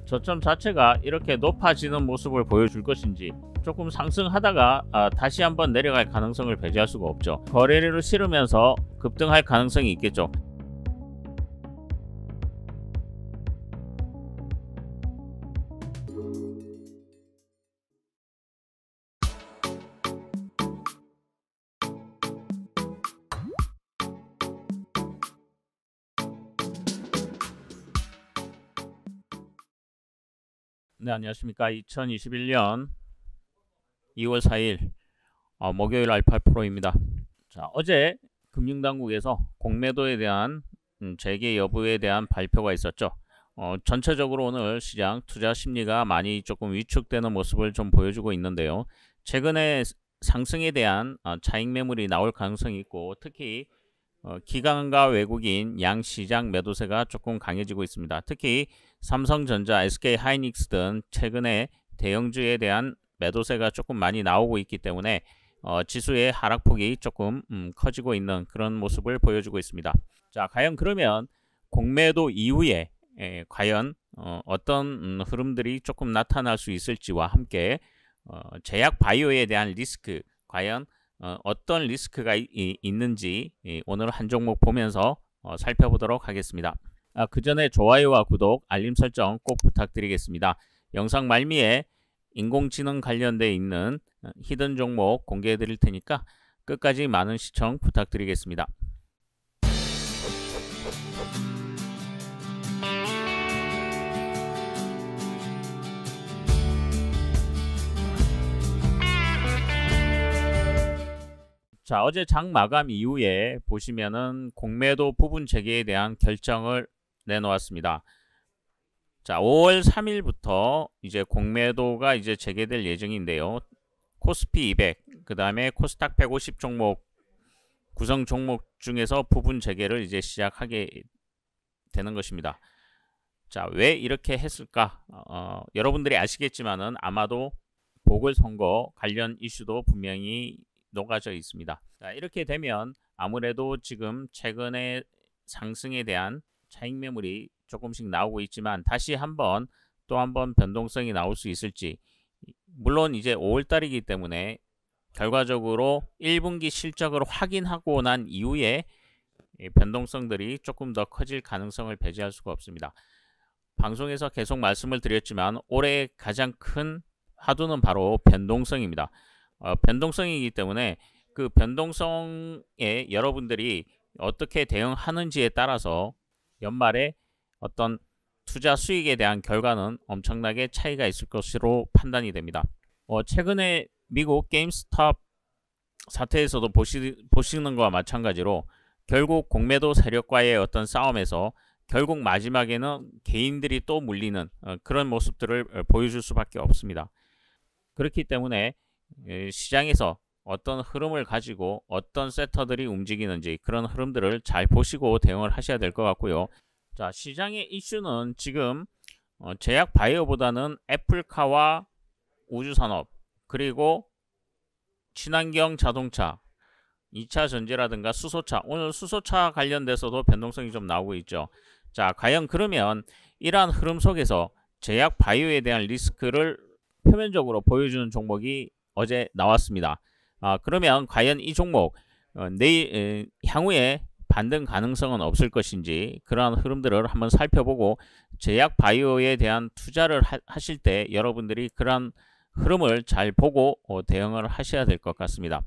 저점 자체가 이렇게 높아지는 모습을 보여줄 것인지, 조금 상승하다가 다시 한번 내려갈 가능성을 배제할 수가 없죠. 거래량을 실으면서 급등할 가능성이 있겠죠. 네, 안녕하십니까. 2021년 2월 4일 목요일 알파 프로입니다. 자, 어제 금융당국에서 공매도에 대한 재개 여부에 대한 발표가 있었죠. 전체적으로 오늘 시장 투자 심리가 많이 조금 위축되는 모습을 좀 보여주고 있는데요. 최근에 상승에 대한 차익 매물이 나올 가능성이 있고, 특히 기관과 외국인 양시장 매도세가 조금 강해지고 있습니다. 특히 삼성전자, SK하이닉스 등 최근에 대형주에 대한 매도세가 조금 많이 나오고 있기 때문에 지수의 하락폭이 조금 커지고 있는 그런 모습을 보여주고 있습니다. 자, 과연 그러면 공매도 이후에 과연 어떤 흐름들이 조금 나타날 수 있을지와 함께 제약 바이오에 대한 리스크, 과연 어떤 리스크가 있는지 오늘 한 종목 보면서 살펴보도록 하겠습니다. 그 전에 좋아요와 구독, 알림 설정 꼭 부탁드리겠습니다. 영상 말미에 인공지능 관련돼 있는 히든 종목 공개해 드릴 테니까 끝까지 많은 시청 부탁드리겠습니다. 자, 어제 장 마감 이후에 보시면은 공매도 부분 재개에 대한 결정을 내놓았습니다. 자, 5월 3일부터 이제 공매도가 이제 재개될 예정인데요. 코스피 200, 그 다음에 코스닥 150 종목 구성 종목 중에서 부분 재개를 이제 시작하게 되는 것입니다. 자, 왜 이렇게 했을까? 여러분들이 아시겠지만은 아마도 보궐선거 관련 이슈도 분명히 녹아져 있습니다. 자, 이렇게 되면 아무래도 지금 최근에 상승에 대한 차익 매물이 조금씩 나오고 있지만 다시 한번 또 한번 변동성이 나올 수 있을지, 물론 이제 5월달이기 때문에 결과적으로 1분기 실적을 확인하고 난 이후에 변동성들이 조금 더 커질 가능성을 배제할 수가 없습니다. 방송에서 계속 말씀을 드렸지만 올해 가장 큰 화두는 바로 변동성입니다. 변동성이기 때문에 그 변동성에 여러분들이 어떻게 대응하는지에 따라서 연말에 어떤 투자 수익에 대한 결과는 엄청나게 차이가 있을 것으로 판단이 됩니다. 최근에 미국 게임스톱 사태에서도 보시는 것과 마찬가지로 결국 공매도 세력과의 어떤 싸움에서 결국 마지막에는 개인들이 또 물리는 그런 모습들을 보여줄 수밖에 없습니다. 그렇기 때문에 시장에서 어떤 흐름을 가지고 어떤 섹터들이 움직이는지 그런 흐름들을 잘 보시고 대응을 하셔야 될 것 같고요. 자, 시장의 이슈는 지금 제약 바이오보다는 애플카와 우주산업, 그리고 친환경 자동차, 2차 전지라든가 수소차, 오늘 수소차 관련돼서도 변동성이 좀 나오고 있죠. 자, 과연 그러면 이러한 흐름 속에서 제약 바이오에 대한 리스크를 표면적으로 보여주는 종목이 어제 나왔습니다. 그러면 과연 이 종목 내일 향후에 반등 가능성은 없을 것인지, 그러한 흐름들을 한번 살펴보고 제약 바이오에 대한 투자를 하실 때 여러분들이 그러한 흐름을 잘 보고 대응을 하셔야 될 것 같습니다.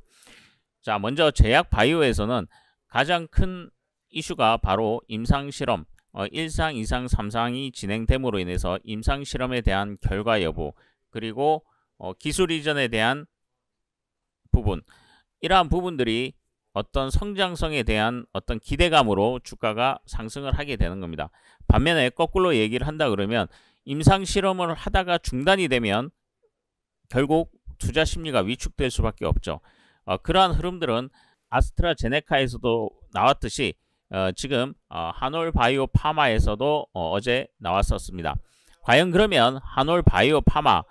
자, 먼저 제약 바이오에서는 가장 큰 이슈가 바로 임상실험, 1상, 2상, 3상이 진행됨으로 인해서 임상실험에 대한 결과 여부, 그리고 기술 이전에 대한 부분, 이러한 부분들이 어떤 성장성에 대한 어떤 기대감으로 주가가 상승을 하게 되는 겁니다. 반면에 거꾸로 얘기를 한다 그러면 임상실험을 하다가 중단이 되면 결국 투자 심리가 위축될 수밖에 없죠. 그러한 흐름들은 아스트라제네카에서도 나왔듯이 지금 한올바이오 파마에서도 어제 나왔었습니다. 과연 그러면 한올바이오 파마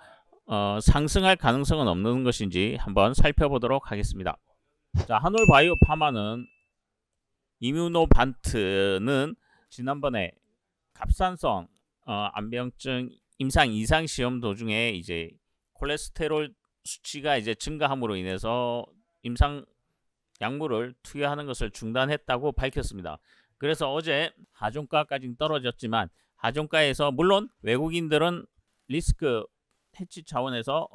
상승할 가능성은 없는 것인지 한번 살펴보도록 하겠습니다. 자, 한올바이오 파마는 이뮤노반트는 지난번에 갑상선 암병증 임상 이상 시험 도중에 이제 콜레스테롤 수치가 이제 증가함으로 인해서 임상 약물을 투여하는 것을 중단했다고 밝혔습니다. 그래서 어제 하종가까지 떨어졌지만 하종가에서 물론 외국인들은 리스크 해치 차원에서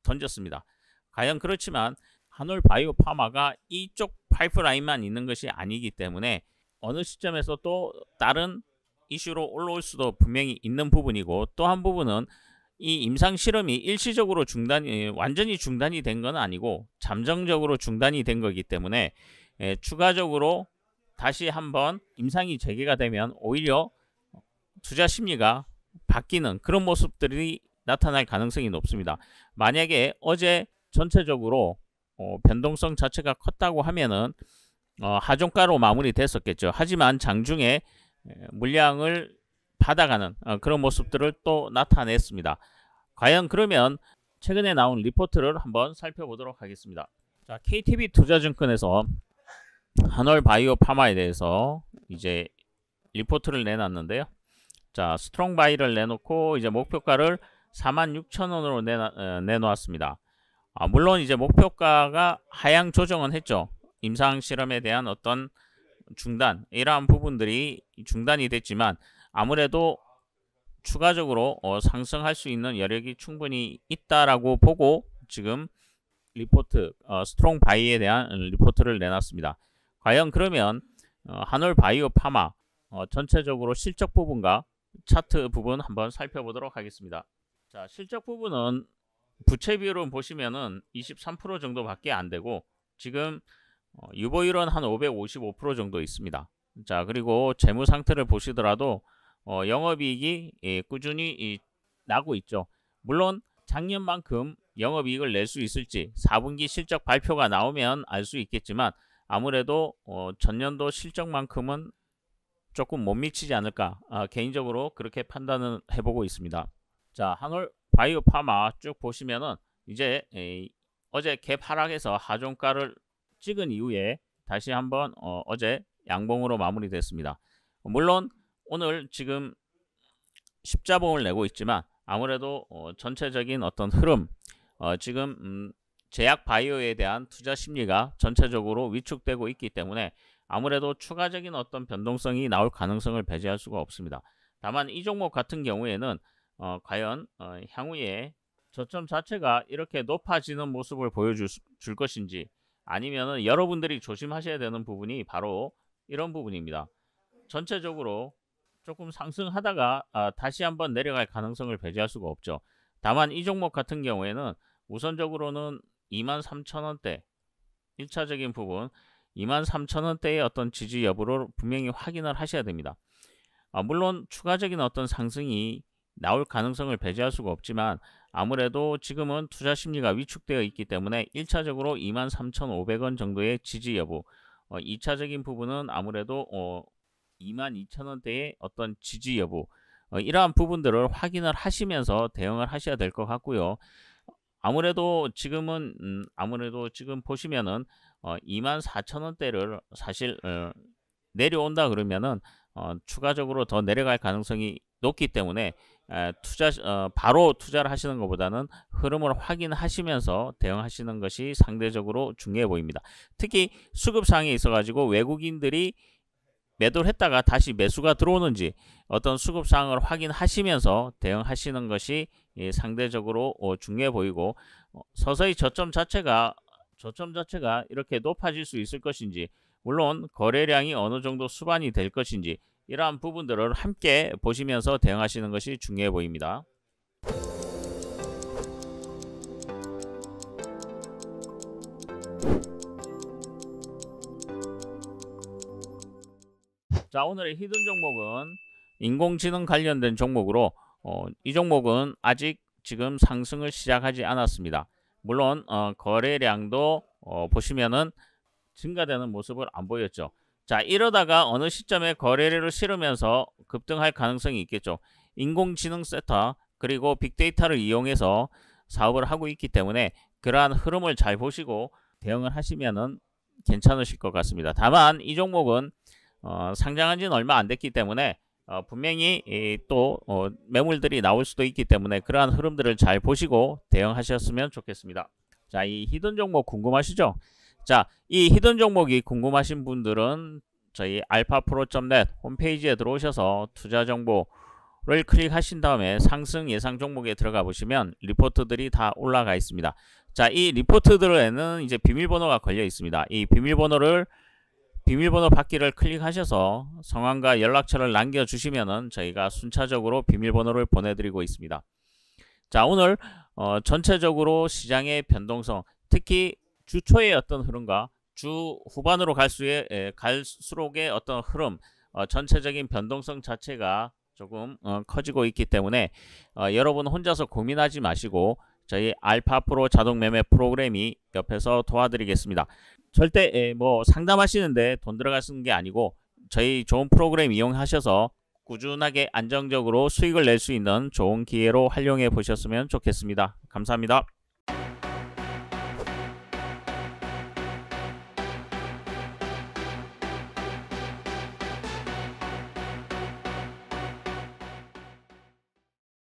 던졌습니다. 과연 그렇지만 한올바이오파마가 이쪽 파이프라인만 있는 것이 아니기 때문에 어느 시점에서 또 다른 이슈로 올라올 수도 분명히 있는 부분이고, 또 한 부분은 이 임상 실험이 일시적으로 완전히 중단이 된 건 아니고 잠정적으로 중단이 된 거기 때문에 추가적으로 다시 한번 임상이 재개가 되면 오히려 투자 심리가 바뀌는 그런 모습들이 나타날 가능성이 높습니다. 만약에 어제 전체적으로 변동성 자체가 컸다고 하면은 하종가로 마무리됐었겠죠. 하지만 장중에 물량을 받아가는 그런 모습들을 또 나타냈습니다. 과연 그러면 최근에 나온 리포트를 한번 살펴보도록 하겠습니다. 자, KTB 투자증권에서 한올바이오파마에 대해서 이제 리포트를 내놨는데요. 자, 스트롱바이를 내놓고 이제 목표가를 46,000원으로 내놓았습니다. 물론 이제 목표가가 하향 조정은 했죠. 임상 실험에 대한 어떤 중단, 이러한 부분들이 중단이 됐지만 아무래도 추가적으로 상승할 수 있는 여력이 충분히 있다라고 보고 지금 리포트, 스트롱바이에 대한 리포트를 내놨습니다. 과연 그러면 한올바이오파마 전체적으로 실적 부분과 차트 부분 한번 살펴보도록 하겠습니다. 자, 실적 부분은 부채 비율은 보시면은 23% 정도밖에 안 되고 지금 유보율은 한 555% 정도 있습니다. 자, 그리고 재무 상태를 보시더라도 영업이익이 꾸준히 나고 있죠. 물론 작년만큼 영업이익을 낼 수 있을지 4분기 실적 발표가 나오면 알 수 있겠지만 아무래도 전년도 실적만큼은 조금 못 미치지 않을까, 개인적으로 그렇게 판단을 해보고 있습니다. 자, 한올바이오파마 쭉 보시면은 이제 어제 갭 하락해서 하종가를 찍은 이후에 다시 한번 어제 양봉으로 마무리됐습니다. 물론 오늘 지금 십자봉을 내고 있지만 아무래도 전체적인 어떤 흐름, 지금 제약 바이오에 대한 투자 심리가 전체적으로 위축되고 있기 때문에 아무래도 추가적인 어떤 변동성이 나올 가능성을 배제할 수가 없습니다. 다만 이 종목 같은 경우에는 과연 향후에 저점 자체가 이렇게 높아지는 모습을 보여줄 것인지, 아니면은 여러분들이 조심하셔야 되는 부분이 바로 이런 부분입니다. 전체적으로 조금 상승하다가 다시 한번 내려갈 가능성을 배제할 수가 없죠. 다만 이 종목 같은 경우에는 우선적으로는 23,000원대 1차적인 부분 23,000원대의 어떤 지지 여부를 분명히 확인을 하셔야 됩니다. 물론 추가적인 어떤 상승이 나올 가능성을 배제할 수가 없지만 아무래도 지금은 투자 심리가 위축되어 있기 때문에 1차적으로 23,500원 정도의 지지 여부, 2차적인 부분은 아무래도 22,000원대의 어떤 지지 여부, 이러한 부분들을 확인을 하시면서 대응을 하셔야 될 것 같고요. 아무래도 지금은 지금 보시면은 24,000원대를 사실 내려온다 그러면은 추가적으로 더 내려갈 가능성이 높기 때문에 바로 투자를 하시는 것보다는 흐름을 확인하시면서 대응하시는 것이 상대적으로 중요해 보입니다. 특히 수급상에 있어 가지고 외국인들이 매도를 했다가 다시 매수가 들어오는지 어떤 수급상을 확인하시면서 대응하시는 것이 상대적으로 중요해 보이고, 서서히 저점 자체가 이렇게 높아질 수 있을 것인지, 물론 거래량이 어느 정도 수반이 될 것인지, 이러한 부분들을 함께 보시면서 대응하시는 것이 중요해 보입니다. 자, 오늘의 히든 종목은 인공지능 관련된 종목으로 이 종목은 아직 지금 상승을 시작하지 않았습니다. 물론 거래량도 보시면은 증가되는 모습을 안 보였죠. 자, 이러다가 어느 시점에 거래량을 실으면서 급등할 가능성이 있겠죠. 인공지능 섹터 그리고 빅데이터를 이용해서 사업을 하고 있기 때문에 그러한 흐름을 잘 보시고 대응을 하시면은 괜찮으실 것 같습니다. 다만 이 종목은 상장한 지는 얼마 안 됐기 때문에 분명히 또 매물들이 나올 수도 있기 때문에 그러한 흐름들을 잘 보시고 대응하셨으면 좋겠습니다. 자, 이 히든 종목 궁금하시죠? 자, 이 히든 종목이 궁금하신 분들은 저희 alphapro.net 홈페이지에 들어오셔서 투자 정보를 클릭하신 다음에 상승 예상 종목에 들어가 보시면 리포트들이 다 올라가 있습니다. 자, 이 리포트들에는 이제 비밀번호가 걸려 있습니다. 이 비밀번호 받기를 클릭하셔서 성함과 연락처를 남겨주시면은 저희가 순차적으로 비밀번호를 보내드리고 있습니다. 자, 오늘 전체적으로 시장의 변동성, 특히 주 초의 어떤 흐름과 주 후반으로 갈수록의 어떤 흐름, 전체적인 변동성 자체가 조금 커지고 있기 때문에 여러분 혼자서 고민하지 마시고 저희 알파프로 자동 매매 프로그램이 옆에서 도와드리겠습니다. 절대 뭐 상담하시는데 돈 들어가시는 게 아니고 저희 좋은 프로그램 이용하셔서 꾸준하게 안정적으로 수익을 낼 수 있는 좋은 기회로 활용해 보셨으면 좋겠습니다. 감사합니다.